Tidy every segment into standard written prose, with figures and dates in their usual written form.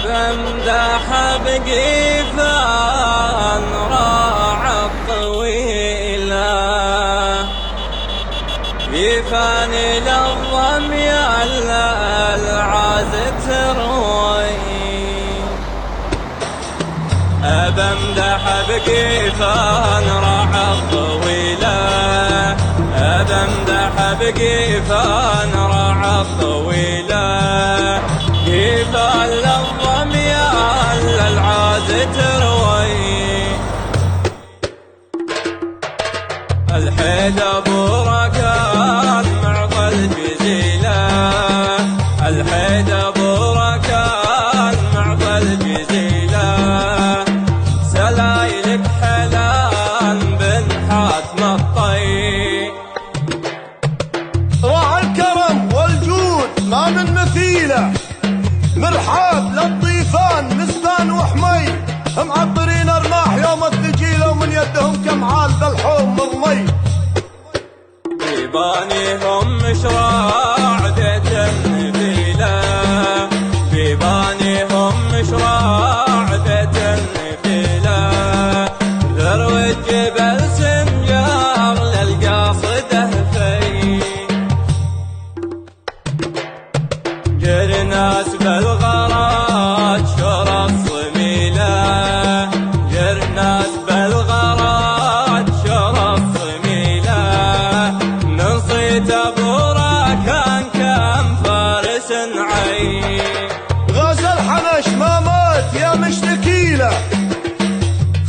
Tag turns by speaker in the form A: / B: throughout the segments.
A: بمدح بقيفان راعى الطويلة قيفاني للظمي العاز تروي بمدح بقيفان راعى الطويلة بمدح بقيفان راعى الطويلة قيفان للظمي العاز تروي الحيد ابو ركان معطى الجزيلة الحيد ابو ركان معطى الجزيلة سلايلك حلال بن حاتم الطي
B: راعى الكرم والجود ما من مثيله مرحاب للضيفان نسبان وحمي معطرين ارماح يوم الثقيله ومن يدهم كمعال بالحوم مرمي
A: بيبانيهم مشراع ذات النفيله بيبانيهم مشراع ذات النفيله ذروة جبل سنجار للقاصده في جرناس بالغرات شرى الصميله جرناس بالغرات شرى الصميله من صيت ابو راكان كم فارس عين
B: غاز الحنش ما مات يا مشتكيله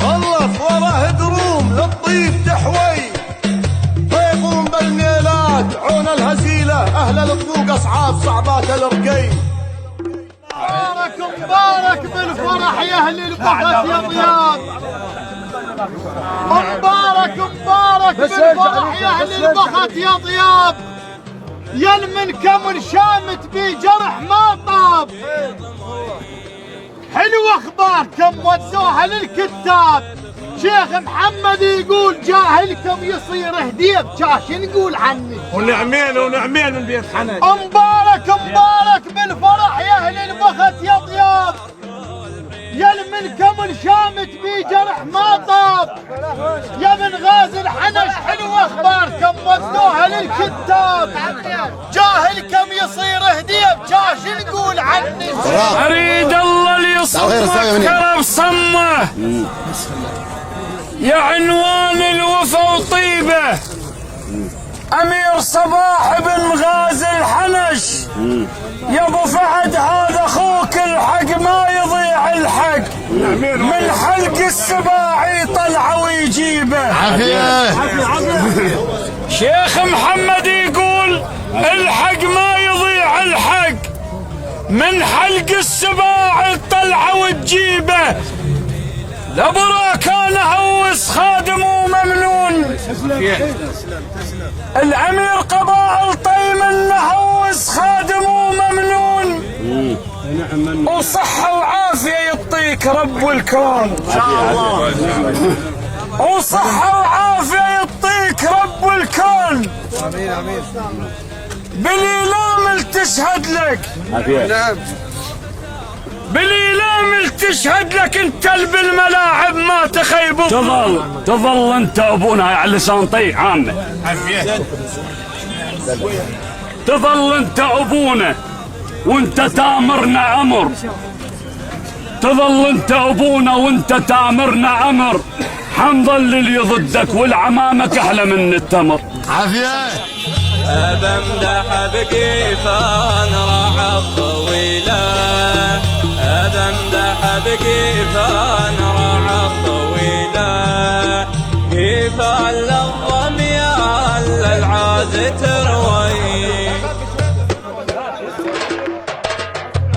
B: خلف وراه دروم للطيب تحوي طيفون بالميلاد عون الهزيله اهل الطوق اصعاب صعبات الرقي
C: مبارك بالفرح يا اهل البخت يا ضياب مبارك بالفرح يا اهل البخت يا ضياب يا من كمن شامت بجرح ما طاب حلو اخباركم ودوها للكتاب شيخ محمد يقول جاهلكم يصير هديب جاش نقول عني
D: ونعمين من بيت حنش
C: مبارك بالفرح يا اهل البخت يا ضياب يا من كمن شامت بجرح ما طاب يا من غاز الحنش حلو اخباركم ودوها للكتاب جاهلكم يصير هديب جاش نقول عني
D: اريد الله اللي يصمك كرب صمه يا عنوان الوفا وطيبه امير صباح بن غازي الحنش يا ابو فهد هذا اخوك الحق ما يضيع الحق من حلق السباع يطلع ويجيبه شيخ محمد يقول الحق ما يضيع الحق من حلق السباع يطلع وتجيبه لبرا كان هوس خادم وممنون الامير قبائل طيم انه هوس خادم وممنون وصحة وعافية يعطيك رب الكون وصحة وعافية يعطيك رب الكون بالإيلام تشهد لك بالإيلام تشهد لك انت بالملاعب ما تخيب
E: تظل انت ابونا على لسان طيب عامه تظل انت ابونا وانت تامرنا امر تظل انت ابونا وانت تامرنا امر حنظل اللي ضدك والعمامك احلى من التمر
B: عافيه
A: بمدح بقيفان راعى الطويله بمدح بقيفان راعى الطويله قيفان للظمي العاز تروي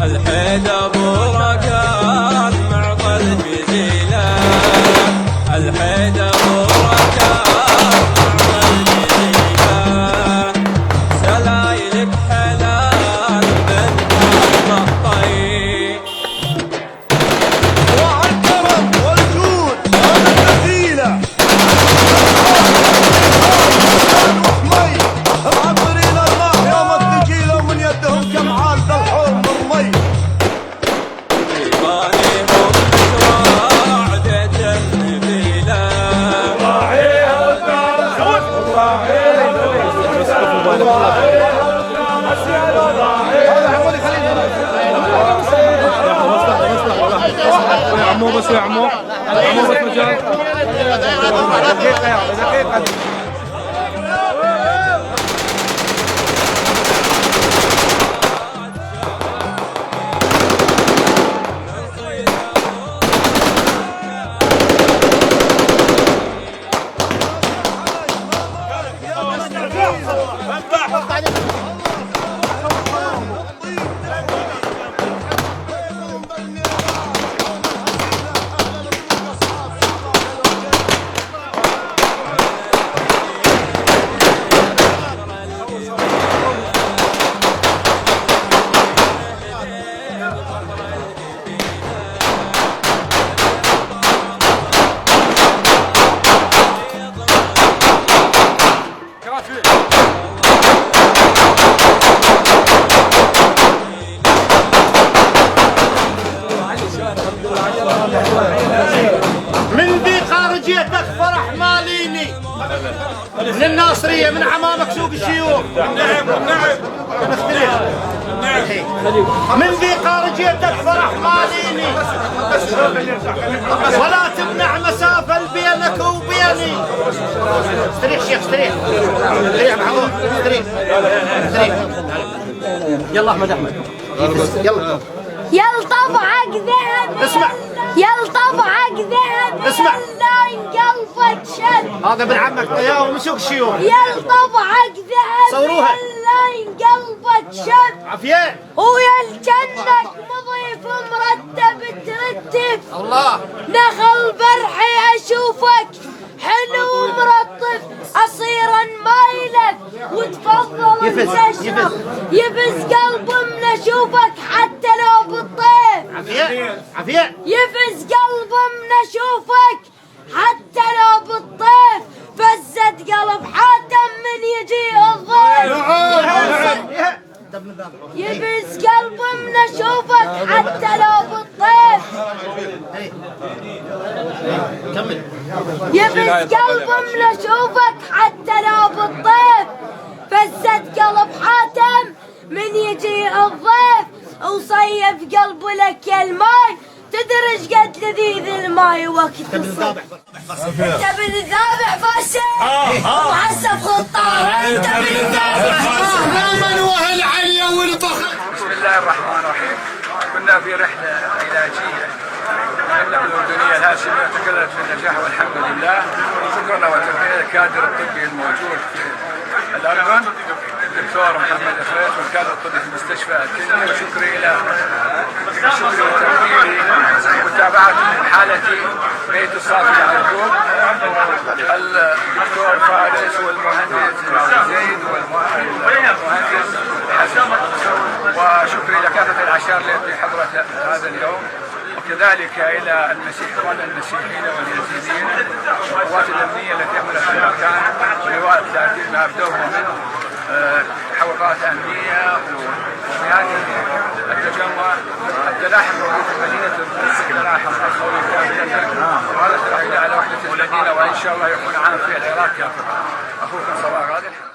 A: الحيد ابو ركان معطى الجزيله الحيد ابو ركان معطى الجزيله سلايلك حلال بن حاتم الطي
B: راعى الكرم والجود ما من مثيله وحمي معطرين ارماح يوم الثقيله ومن يدهم كمعال بالحوم مرمي
F: عمو بس يا عمو بس مجال دقيقة
C: من ذي خارجيتك فرح ماليني من الناصرية من عمامك سوق الشيوخ. من ذي خارجيتك فرح ماليني ولا تمنع مسافة بينك وبيني. استريح شيخ استريح محمود استريح. يلا احمد يلا
G: طبعك ذهب
C: اسمع
G: طبعك ذهب
C: اسمع.
G: لاين قلبك شد
C: هذا ابن عمك يا ومسوق الشيوخ.
G: طبعك ذهب
C: صوروها.
G: لاين قلبك شد
C: عافية
G: جنك نظيف مرتب ترتب
C: الله.
G: نخل برحي اشوفك حلو مرطب اصيرا مايلك وتفضل تشرب يفز قلب من اشوفك حتى لو بالطيف.
C: عافية
G: يفز قلب من اشوفك حتى لو بالطيف. فزت قلب حاتم من يجي الضيف. يفز قلب من اشوفك حتى لو بالطيف.
C: كمل.
G: يفز قلب من اشوفك حتى لو بالطيف. فزت قلب حاتم من يجي الضيف. وصيف قلب لك الماي تدرج قد لذيذ الماي وقت الصيف. انت بالذابح باشا وحسب خطار. انت بالذابح
C: من وهل عليا والبخر.
H: بسم الله الرحمن الرحيم. كنا في رحلة علاجية النقل الأردنية الهاشمية تكللت بالنجاح والحمد لله. شكرا وتحية الكادر الطبي الموجود في الأردن الدكتور محمد أفريت والكادر الطبي في مستشفى التنمية. وشكري إلى وتقديري متابعة حالتي بيت الصافي يعقوب الدكتور فارس والمهندس زيد والمهندس حسن. وشكري لكافة الأعشار التي حضرت هذا اليوم وكذلك إلى إخواننا المسيحيين واليزيديين والقوات الأمنية التي عملت في المكان ولواء التأكيد ما أبدوه من تحققات أمنية وهذه التجمع التلاحم في مدينة التلاحم الخوي كاملة. وهذا ترحيل على وحدة المدينة وإن شاء الله يكون عام في العراق كافة. أخوكم صلاح غادر.